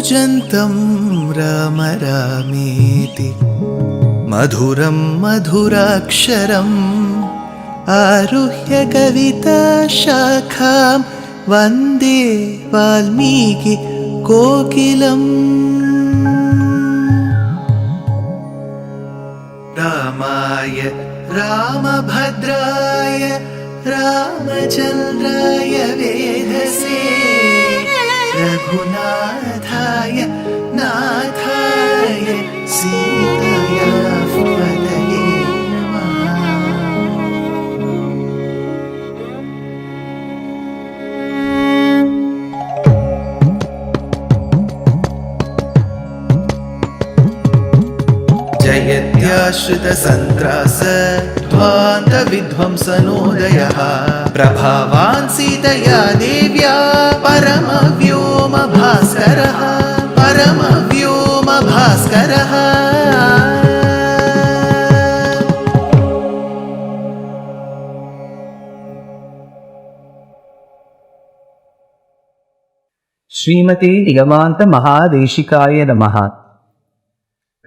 कूजन्तं राम रामेति मधुरं मधुराक्षरम् आरुह्य कविताशाखां वन्दे वाल्मीकि कोकिलम्। रामाय रामभद्राय रामचन्द्राय वेधसे रघुनाथाय नाथाय सीताया पतये नमः। जयत्याश्रितसन्त्रास ध्वान्तविध्वंसनोदयः प्रभावान् सीतया देव्या परमव्योमभास्करः परमव्योमभास्करः। श्रीमते निगमान्त महादेशिकाय नमः।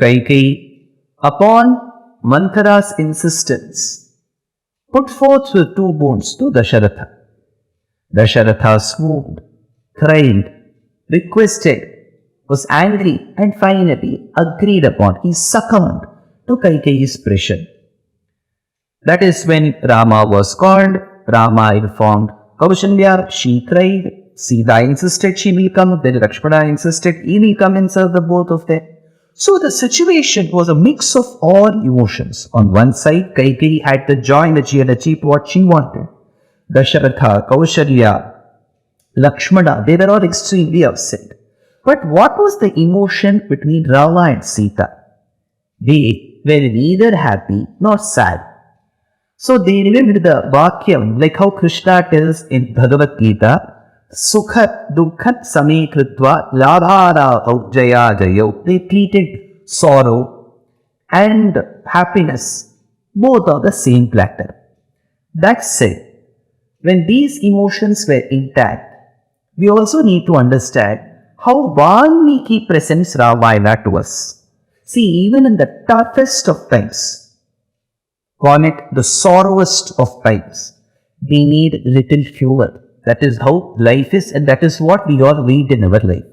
Kaikeyi, upon Manthara's insistence, put forth the 2 boons to Dasharatha. Dasharatha swooned, cried, requested, was angry, and finally agreed upon. He succumbed to Kaikeyi's pressure. That is when Rama was called. Rama informed Kaushalya. She cried. Sita insisted she will come. Then Lakshmana insisted he will come and serve the both of them. So the situation was a mix of all emotions. On one side, Kaikeyi had the joy that she had achieved what she wanted. Dasharatha, Kaushalya, Lakshmana, they were all extremely upset. But what was the emotion between Rama and Sita? They were neither happy nor sad. So they remembered the Vakyam, like how Krishna tells in Bhagavad Gita, Sukhat Dukhat Same Kritva Labhara Jaya Jayo. They treated sorrow and happiness both on the same platter. That said, when these emotions were intact, we also need to understand how Valmiki presents Ramayana to us. See, even in the toughest of times, call it the sorrowest of times, we need little humor. That is how life is, and that is what we all read in our life.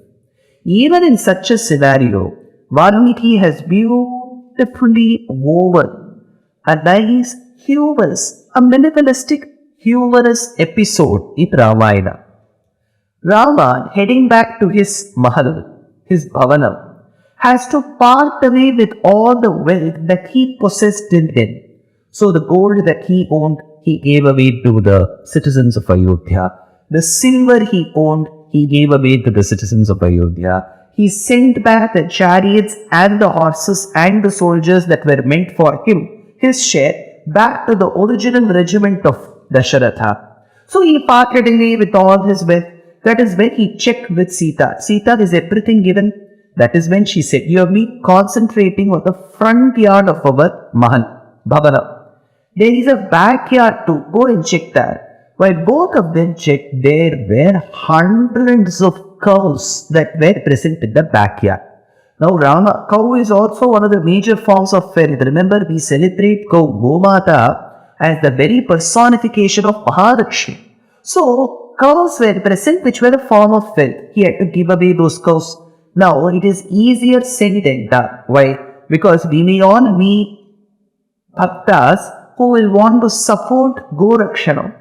Even in such a scenario, Valmiki has beautifully woven a nice, humorous, a minimalistic, humorous episode in Ramayana. Rama, heading back to his Mahal, his Bhavanam, has to part away with all the wealth that he possessed till then. So the gold that he owned, he gave away to the citizens of Ayodhya. The silver he owned, he gave away to the citizens of Ayodhya. He sent back the chariots and the horses and the soldiers that were meant for him, his share, back to the original regiment of Dasharatha. So he parted away with all his wealth. That is when he checked with Sita. Sita, is everything given? That is when she said, you have been concentrating on the front yard of our Mahal, Bhavana. There is a backyard too. Go and check that. While both of them checked, there were hundreds of cows that were present in the backyard. Now, cow is also one of the major forms of wealth. Remember, we celebrate cow, Gomata, as the very personification of Mahalakshmi. So, cows were present, which were a form of wealth. He had to give away those cows. Now, it is easier said than done. Why? Because we may all meet bhaktas who will want to support Gorakshana.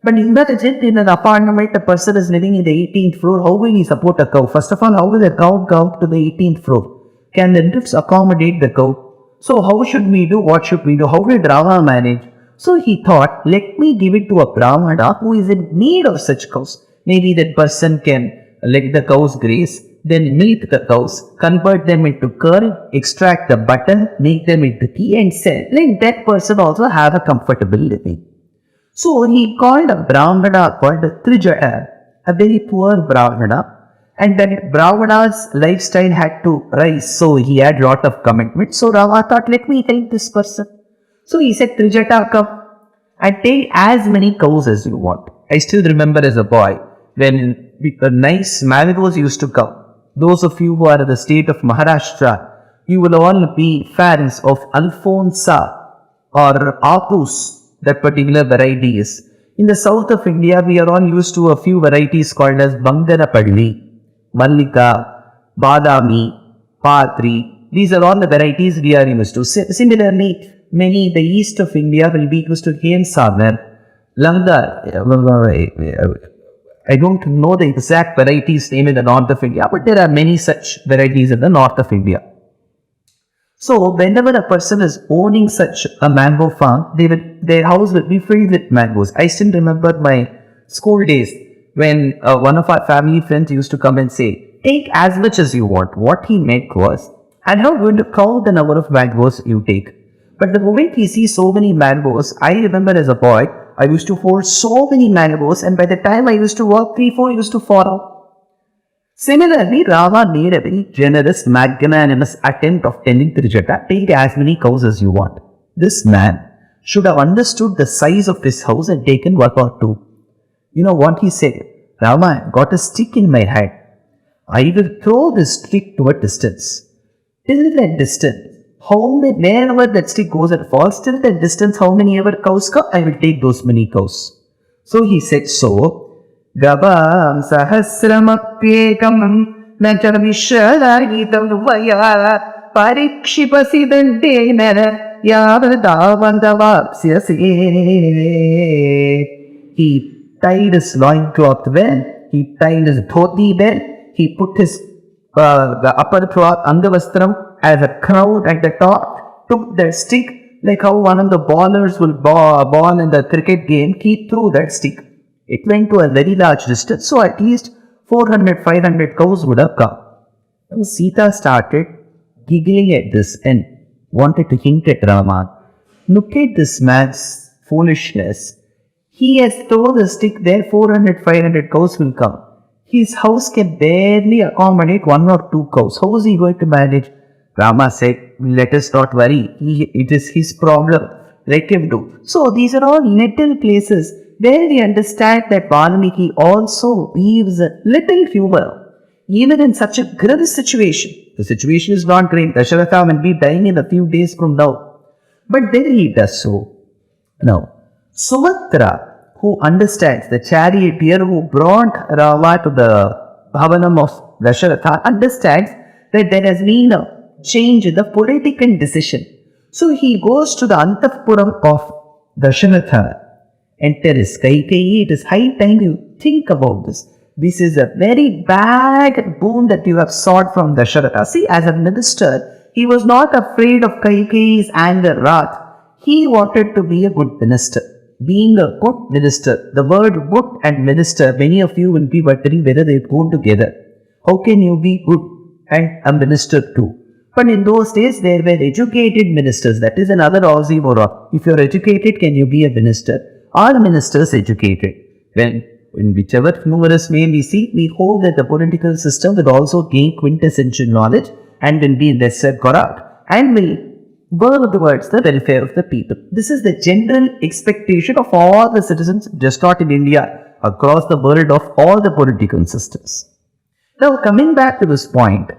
But imagine in an apartment, a person is living in the 18th floor. How will he support a cow? First of all, how will a cow go to the 18th floor? Can the lifts accommodate the cow? So how should we do? What should we do? How will Rama manage? So he thought, let me give it to a Brahmana who is in need of such cows. Maybe that person can let the cows graze, then milk the cows, convert them into curd, extract the butter, make them into tea and sell. Let that person also have a comfortable living. So he called a Brahmana called Trijata, a very poor Brahmana, and that Brahmana's lifestyle had to rise, so he had lot of commitment. So Rama thought, let me help this person. So he said, Trijata, come and take as many cows as you want. I still remember as a boy, when nice mangoes used to come, Those of you who are in the state of Maharashtra, you will all be fans of Alfonsa or Apus, that particular variety is. In the south of India, we are all used to a few varieties called as Banganapalli, Mallika, Badami, Patri. These are all the varieties we are used to. Similarly, many in the east of India will be used to Sagar, Langda. I don't know the exact varieties name in the north of India, but there are many such varieties in the north of India. So whenever a person is owning such a mango farm, their house will be filled with mangoes. I still remember my school days when one of our family friends used to come and say, take as much as you want. What he meant was, I'm not going to count the number of mangoes you take. But the moment he sees so many mangoes, I remember as a boy, I used to hold so many mangoes, and by the time I used to walk 3-4 used to fall out. Similarly, Rama made a very generous, magnanimous attempt of telling Trijata, take as many cows as you want. This man should have understood the size of his house and taken one or two. You know what he said? Rama, got a stick in my hand. I will throw this stick to a distance. Till that distance, wherever that stick goes and falls, till that distance, how many ever cows come, I will take those many cows. So he said so. Gabam sahasramapyekam nachamishadaritam vaya parikshipasidantenara yavadavandavapsyase. He tied his loincloth well, he tied his dhoti well, he put his the upper cloth Angavastram as a crown at the top, took that stick like how one of the ballers will ball in the cricket game, he threw that stick. It went to a very large distance, so at least 400-500 cows would have come. Now Sita started giggling at this and wanted to hint at Rama. Look at this man's foolishness. He has thrown the stick there, 400-500 cows will come. His house can barely accommodate 1 or 2 cows. How is he going to manage? Rama said, let us not worry. It is his problem. Let him do. So these are all little places where we understand that Valmiki also weaves a little humor. Even in such a grim situation. The situation is not great. Dasharatha will be dying in a few days from now. But then he does so. Now, Sumantra, who understands, the charioteer who brought Rama to the Bhavanam of Dasharatha, understands that there has been a change in the political decision. So he goes to the Anthapuram of Dasharatha and tells Kaikeyi, it is high time you think about this. This is a very bad boon that you have sought from Dasharatha. See, as a minister, he was not afraid of Kaikeyi's anger, wrath. He wanted to be a good minister. Being a good minister, the word good and minister, many of you will be wondering whether they go together. How can you be good and a minister too? But in those days, there were educated ministers. That is another oxymoron. If you are educated, can you be a minister? Are ministers educated? When in whichever numerous way we see, we hope that the political system will also gain quintessential knowledge and will be lesser corrupt and will work towards the welfare of the people. This is the general expectation of all the citizens, just not in India, across the world of all the political systems. Now coming back to this point,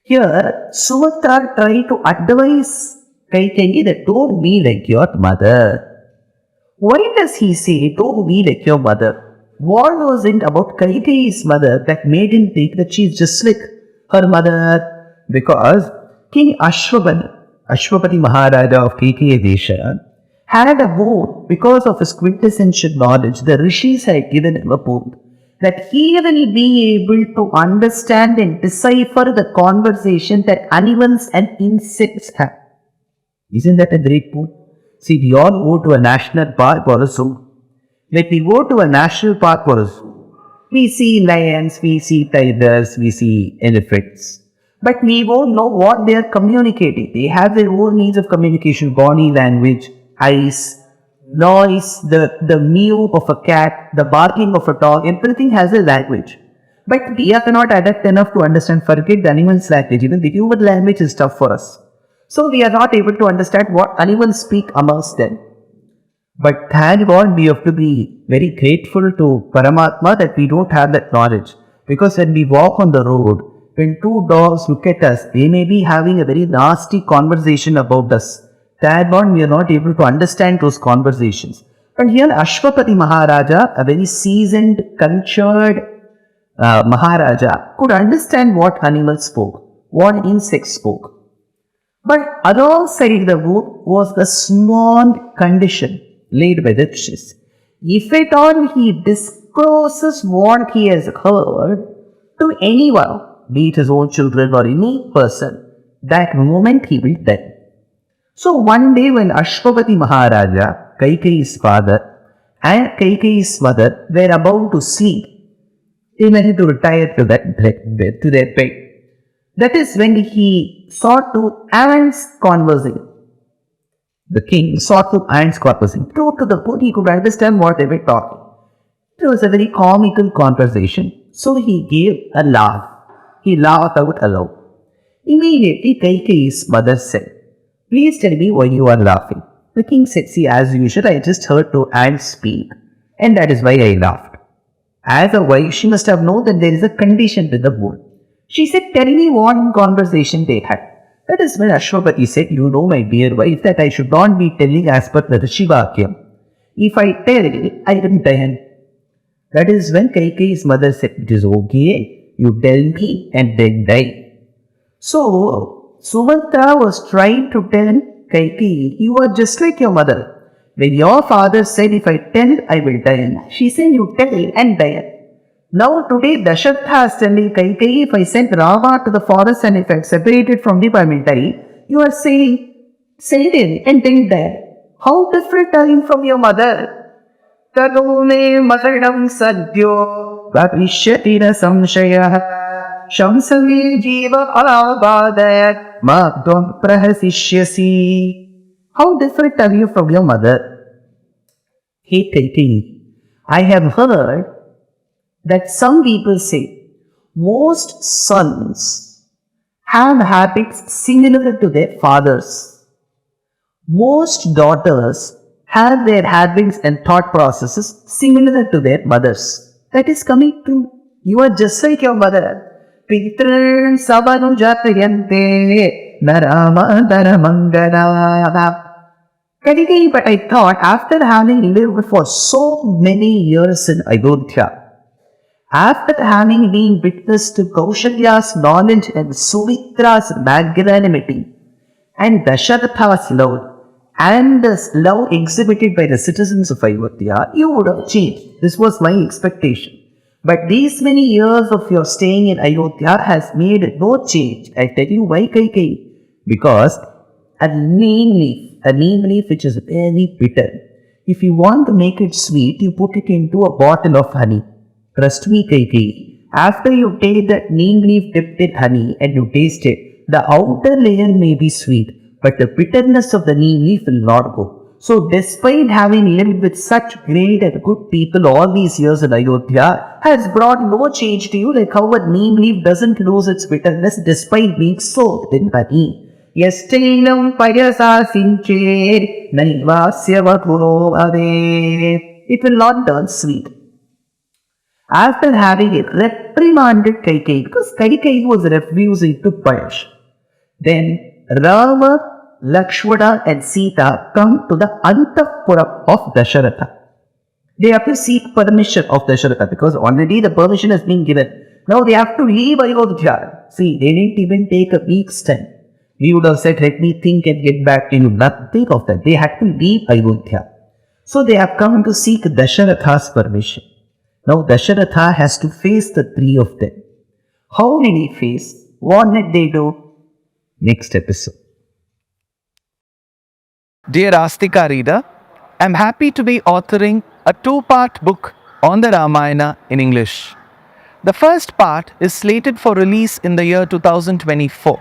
here Sumantra tried to advise Kaikeyi that don't be like your mother. Why does he say, don't be like your mother? What was it about Kaikeyi's mother that made him think that she is just like her mother? Because King Ashwapati Maharaja of Kaikeyi Desha, had a boon because of his quintessential knowledge. The rishis had given him a boon that he will be able to understand and decipher the conversation that animals and insects have. Isn't that a great boon? See, we all go to a national park or a zoo. When we go to a national park or a zoo, we see lions, we see tigers, we see elephants. But we won't know what they are communicating. They have their own means of communication, body language, eyes, noise, the mew of a cat, the barking of a dog, everything has a language. But we are not adept enough to understand, forget the animal's language. Even the human language is tough for us. So we are not able to understand what animals speak amongst them. But thank God, we have to be very grateful to Paramatma that we don't have that knowledge. Because when we walk on the road, when two dogs look at us, they may be having a very nasty conversation about us. That one, we are not able to understand those conversations. But here Ashwapati Maharaja, a very seasoned, cultured Maharaja, could understand what animals spoke, what insects spoke. But alongside the wood was the small condition laid by the rishis. If at all he discloses what he has heard to anyone, be it his own children or any person, that moment he will die. So one day when Ashwapati Maharaja, Kaikeyi's father, and Kaikeyi's mother were about to sleep, they went to retire to their bed. That is when he sought to ants conversing. The king sought to ants conversing. To the point he could understand what they were talking. It was a very comical conversation. So he gave a laugh. He laughed out aloud. Immediately Kaikeyi's mother said, "Please tell me why you are laughing." The king said, "See, as usual, I just heard two ants speak, and that is why I laughed." As a wife, she must have known that there is a condition with the wood. She said, "Tell me what conversation they had." That is when Ashwapati said, "You know, my dear wife, that I should not be telling as per the Rishivakyam. If I tell, I will die." That is when Kaikeyi's mother said, "It is okay, you tell me and then die." So, Sumantra was trying to tell Kaikeyi, "You are just like your mother. When your father said, if I tell, I will die, she said, you tell and die." Now today Dushyanth is telling Kaikeyi, if I sent Rama to the forest and if I separated from him, I will die. You are saying, send him and then die. How different are you from your mother? Tanome masaram sadhyo vavishyatira samshayah shamsame jiva alabadayat madhvam prahasishyasi. How different are you from your mother? Hey Kaikeyi, I have heard that some people say most sons have habits similar to their fathers. Most daughters have their habits and thought processes similar to their mothers. That is coming to you are just like your mother. Pitran savanu jatayante naramadara mangala. Kaikeyi, but I thought after having lived for so many years in Ayodhya, after having been witness to Kaushalya's knowledge and Sumitra's magnanimity and Dasharatha's love and the love exhibited by the citizens of Ayodhya, you would have changed. This was my expectation. But these many years of your staying in Ayodhya has made no change. I tell you why, Kaikeyi. Because a neem leaf which is very bitter, if you want to make it sweet, you put it into a bottle of honey. Trust me, Kaikeyi, after you take that neem leaf dipped in honey and you taste it, the outer layer may be sweet, but the bitterness of the neem leaf will not go. So despite having lived with such great and good people all these years in Ayodhya, has brought no change to you, like how a neem leaf doesn't lose its bitterness despite being soaked in honey. Yastainam payasa sinche naivasya vakuro ave. It will not turn sweet. After having it reprimanded Kaikeyi, because Kaikeyi was refusing to punish, then Rama, Lakshmana and Sita come to the Antapura of Dasharatha. They have to seek permission of Dasharatha because already the permission has been given. Now they have to leave Ayodhya. See, they didn't even take a week's time. We would have said, let me think and get back to you. Nothing of that. They had to leave Ayodhya. So they have come to seek Dasharatha's permission. Now Dasharatha has to face the three of them. How did he face? What did they do? Next episode. Dear Astika reader, I am happy to be authoring a two-part book on the Ramayana in English. The first part is slated for release in the year 2024.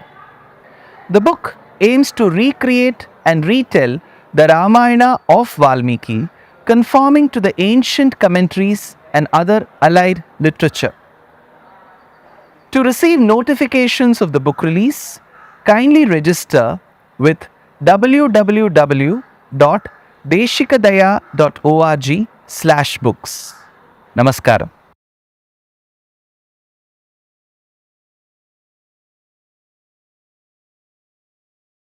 The book aims to recreate and retell the Ramayana of Valmiki, conforming to the ancient commentaries and other allied literature. To receive notifications of the book release, kindly register with www.deshikadaya.org/books. Namaskaram.